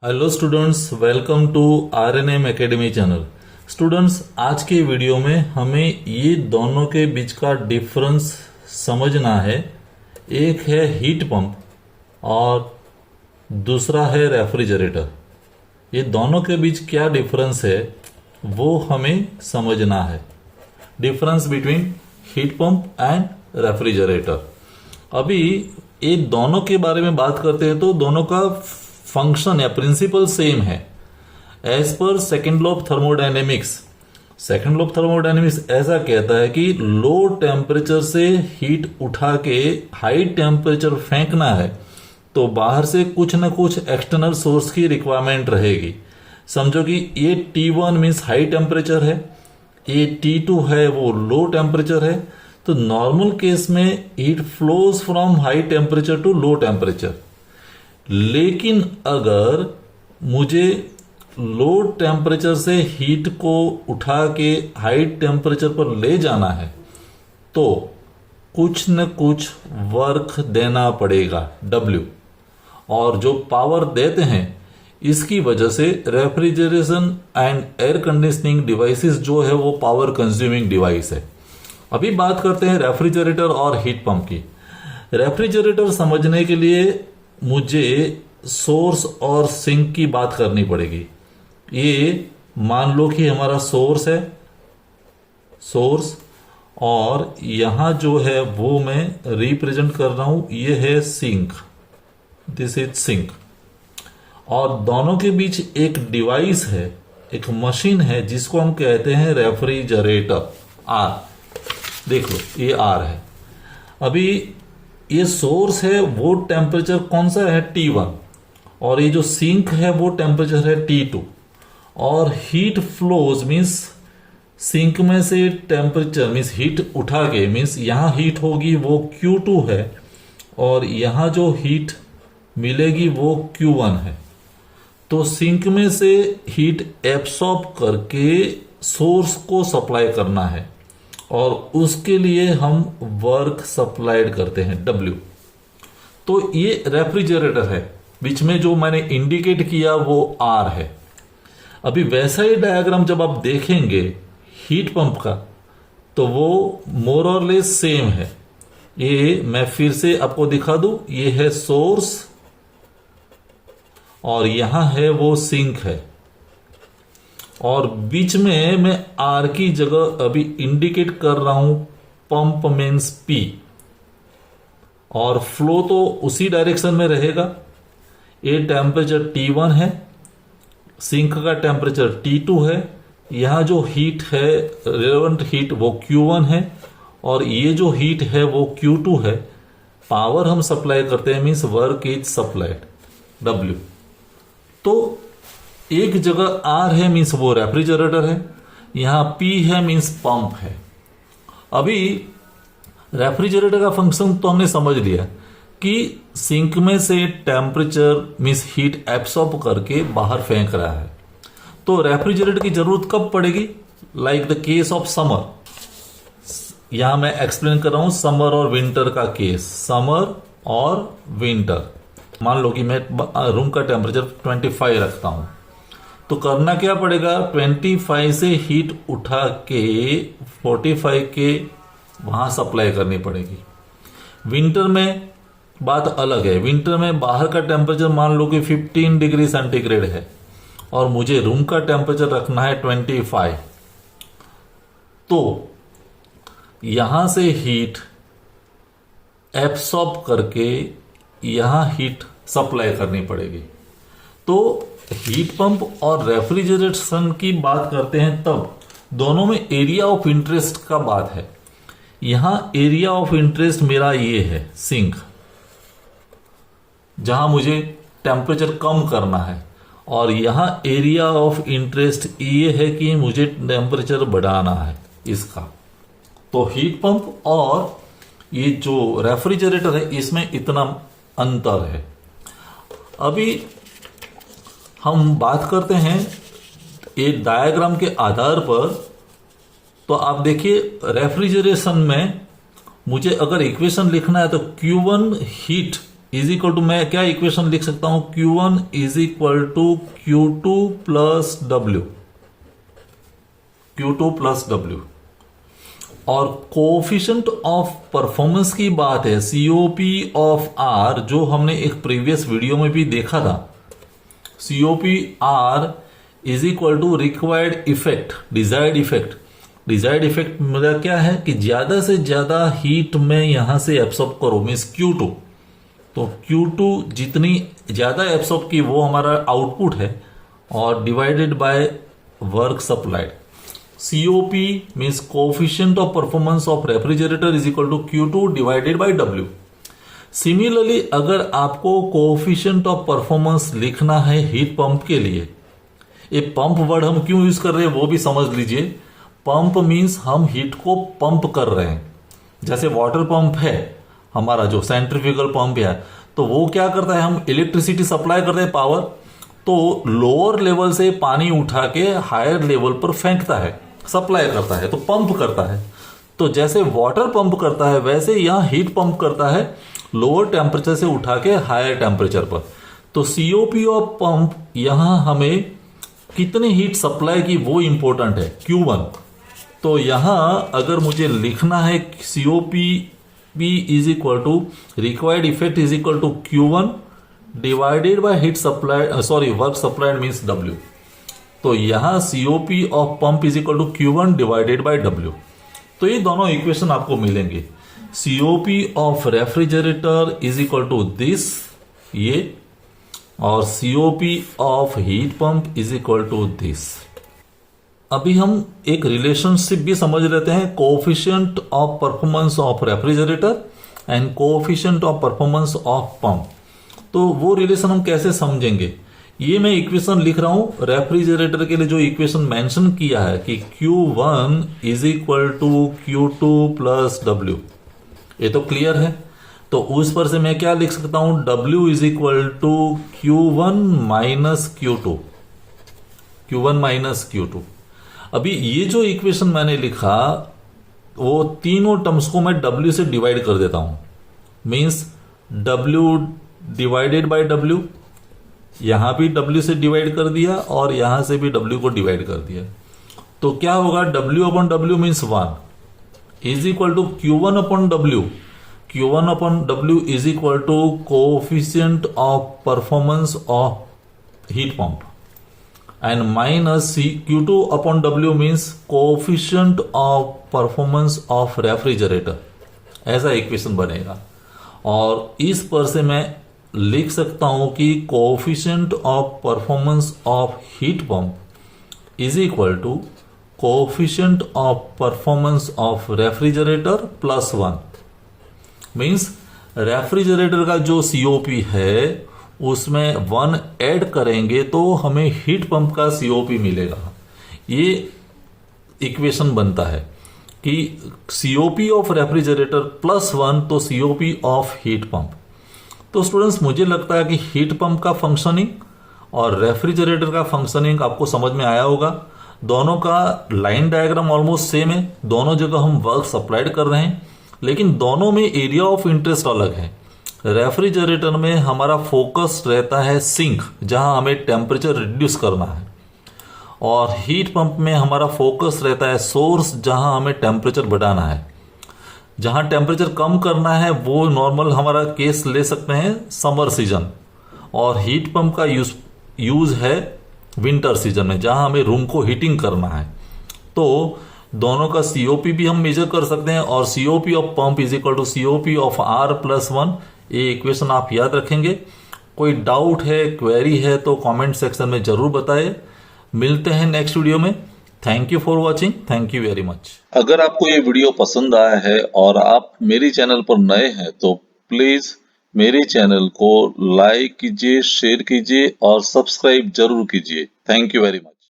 Hello students, welcome to RNM academy channel. Students, आज के video में हमें ये दोनों के बीच का डिफरेंस समझना है। एक है हीट पंप और दूसरा है रेफ्रिजरेटर। ये दोनों के बीच क्या डिफरेंस है वो हमें समझना है। Difference between heat pump and refrigerator. अभी ये दोनों के बारे में बात करते हैं तो दोनों का फंक्शन या प्रिंसिपल सेम है। As per second law of thermodynamics, second law of thermodynamics ऐसा कहता है कि लो टेम्परेचर से हीट उठा के हाई टेम्परेचर फेंकना है तो बाहर से कुछ ना कुछ एक्सटर्नल सोर्स की रिक्वायरमेंट रहेगी। समझो कि ये T1 मीन्स हाई टेम्परेचर है, ये T2 है वो लो टेम्परेचर है। तो नॉर्मल केस में heat flows from high temperature to low temperature. लेकिन अगर मुझे लो टेम्परेचर से हीट को उठा के हाई टेम्परेचर पर ले जाना है तो कुछ न कुछ वर्क देना पड़ेगा W। और जो पावर देते हैं इसकी वजह से refrigeration and air conditioning devices जो है वो पावर कंज्यूमिंग डिवाइस है। अभी बात करते हैं रेफ्रिजरेटर और हीट पंप की। रेफ्रिजरेटर समझने के लिए मुझे सोर्स और सिंक की बात करनी पड़ेगी। ये मान लो कि हमारा सोर्स है, सोर्स, और यहां जो है वो मैं रिप्रेजेंट कर रहा हूं, ये है सिंक, दिस इज सिंक। और दोनों के बीच एक डिवाइस है, एक मशीन है जिसको हम कहते हैं रेफ्रिजरेटर। आर देख लो, ये आर है। अभी ये सोर्स है वो टेम्परेचर कौन सा है, T1, और ये जो सिंक है वो टेम्परेचर है T2। और हीट फ्लोज मीन्स सिंक में से टेम्परेचर मीन्स हीट उठा के मीन्स यहां हीट होगी वो Q2 है और यहां जो हीट मिलेगी वो Q1 है। तो सिंक में से हीट एब्सॉर्ब करके सोर्स को सप्लाई करना है और उसके लिए हम वर्क सप्लाइड करते हैं W। तो ये रेफ्रिजरेटर है, बीच में जो मैंने इंडिकेट किया वो R है। अभी वैसा ही डायग्राम जब आप देखेंगे हीट पंप का तो वो मोर और लेस सेम है। ये मैं फिर से आपको दिखा दूं, ये है सोर्स और यहां है वो सिंक है और बीच में मैं आर की जगह अभी इंडिकेट कर रहा हूं पंप मीन्स P, और फ्लो तो उसी डायरेक्शन में रहेगा। ये टेम्परेचर T1 है, सिंक का टेम्परेचर T2 है, यहां जो हीट है रिलेवेंट हीट वो Q1 है और ये जो हीट है वो Q2 है। पावर हम सप्लाई करते हैं means work is supplied W। तो एक जगह R है मीन्स वो रेफ्रिजरेटर है, यहां P है मीन्स पंप है। अभी रेफ्रिजरेटर का फंक्शन तो हमने समझ लिया कि सिंक में से टेम्परेचर मीन्स हीट एब्सॉर्ब करके बाहर फेंक रहा है। तो रेफ्रिजरेटर की जरूरत कब पड़ेगी, like the case of summer. यहां मैं एक्सप्लेन कर रहा हूं समर और विंटर का केस। समर और विंटर, मान लो कि मैं रूम का टेम्परेचर 25 रखता हूं तो करना क्या पड़ेगा, 25 से हीट उठा के 45 के वहां सप्लाई करनी पड़ेगी। विंटर में बात अलग है। विंटर में बाहर का टेम्परेचर मान लो कि 15 डिग्री सेंटीग्रेड है और मुझे रूम का टेम्परेचर रखना है 25। तो यहां से हीट एब्सॉर्ब करके यहां हीट सप्लाई करनी पड़ेगी। तो हीट पंप और रेफ्रिजरेशन की बात करते हैं तब दोनों में एरिया ऑफ इंटरेस्ट का बात है। यहां एरिया ऑफ इंटरेस्ट मेरा ये है सिंक, जहां मुझे टेम्परेचर कम करना है, और यहां एरिया ऑफ इंटरेस्ट ये है कि मुझे टेम्परेचर बढ़ाना है इसका। तो हीट पंप और ये जो रेफ्रिजरेटर है इसमें इतना अंतर है। अभी हम बात करते हैं एक डायग्राम के आधार पर। तो आप देखिए रेफ्रिजरेशन में मुझे अगर इक्वेशन लिखना है तो Q1 heat is equal to, मैं क्या इक्वेशन लिख सकता हूं, Q1 is equal to Q2 plus W, Q2 plus W। और कोफिशिएंट ऑफ परफॉर्मेंस की बात है, COP ऑफ R, जो हमने एक प्रीवियस वीडियो में भी देखा था, COP R is equal to required effect, desired effect. Desired effect मेरा क्या है कि ज्यादा से ज्यादा हीट में यहां से एब्सॉर्ब करो, मीन्स Q2। तो Q2 जितनी ज्यादा एब्सॉर्ब की वो हमारा आउटपुट है, और divided by work supplied. COP means coefficient of performance of refrigerator is equal to Q2 divided by W। Similarly अगर आपको कोफिशिएंट ऑफ परफॉर्मेंस लिखना है हीट पंप के लिए, ये पंप वर्ड हम क्यों यूज कर रहे हैं वो भी समझ लीजिए। पंप मीन्स हम हीट को पंप कर रहे हैं। जैसे वाटर पंप है हमारा, जो सेंट्रीफ्यूगल पंप है, तो वो क्या करता है, हम इलेक्ट्रिसिटी सप्लाई करते हैं, पावर, तो लोअर लेवल से पानी उठा के हायर लेवल पर फेंकता है, सप्लाई करता है, तो पंप करता है। तो जैसे वाटर पंप करता है वैसे यहां हीट पंप करता है, लोअर टेम्परेचर से उठा के हायर टेम्परेचर पर। तो COP ऑफ पंप यहां हमें कितनी हीट सप्लाई की वो इंपॉर्टेंट है, Q1। तो यहां अगर मुझे लिखना है COP is equal to required effect is equal to Q1 divided by heat supply, sorry work supplied means W। तो यहां COP of pump is equal to Q1 divided by W। तो ये दोनों इक्वेशन आपको मिलेंगे। COP of refrigerator is equal to this, ये, और COP of heat pump is equal to this. अभी हम एक रिलेशनशिप भी समझ लेते हैं, coefficient of performance of refrigerator and coefficient of performance of pump. तो वो रिलेशन हम कैसे समझेंगे, ये मैं इक्वेशन लिख रहा हूं रेफ्रिजरेटर के लिए। जो इक्वेशन मेंशन किया है कि Q1 is equal to Q2 plus W, ये तो क्लियर है। तो उस पर से मैं क्या लिख सकता हूं, W is equal to Q1 minus Q2, Q1 minus Q2। अभी ये जो इक्वेशन मैंने लिखा, वो तीनों टर्म्स को मैं W से डिवाइड कर देता हूं, means W divided by W, यहां भी W से डिवाइड कर दिया और यहां से भी W को डिवाइड कर दिया। तो क्या होगा, W upon W means 1 is equal to Q1 upon W, Q1 upon W is equal to coefficient of performance of heat pump, and minus Q2 upon W means coefficient of performance of refrigerator. ऐसा equation बनेगा, और इस पर से मैं लिख सकता हूं कि coefficient of performance of heat pump is equal to coefficient of performance of refrigerator plus 1। Means refrigerator का जो COP है उसमें 1 ऐड करेंगे तो हमें हीट पंप का COP मिलेगा। ये इक्वेशन बनता है कि COP ऑफ रेफ्रिजरेटर प्लस 1 तो COP ऑफ हीट पंप। तो स्टूडेंट्स, मुझे लगता है कि हीट पंप का फंक्शनिंग और रेफ्रिजरेटर का फंक्शनिंग आपको समझ में आया होगा। दोनों का लाइन डायग्राम ऑलमोस्ट सेम है, दोनों जगह हम वर्क सप्लाइड कर रहे हैं, लेकिन दोनों में एरिया ऑफ इंटरेस्ट अलग है। रेफ्रिजरेटर में हमारा फोकस रहता है सिंक, जहां हमें टेम्परेचर रिड्यूस करना है, और हीट पंप में हमारा फोकस रहता है सोर्स, जहां हमें टेम्परेचर बढ़ाना है। जहां टेम्परेचर कम करना है वो नॉर्मल हमारा केस ले सकते हैं समर सीजन, और हीट पंप का यूज है विंटर सीजन में, जहां हमें रूम को हीटिंग करना है। तो दोनों का COP भी हम मेजर कर सकते हैं, और COP of pump is equal to COP of R plus 1। ये इक्वेशन आप याद रखेंगे। कोई डाउट है, क्वेरी है तो कमेंट सेक्शन में जरूर बताएं। मिलते हैं नेक्स्ट वीडियो में। Thank you for watching, thank you very much. अगर आपको ये वीडियो पसंद आया है और आप मेरी चैनल पर नए हैं तो प्लीज मेरे चैनल को लाइक कीजिए, शेयर कीजिए और सब्सक्राइब जरूर कीजिए। Thank you very much.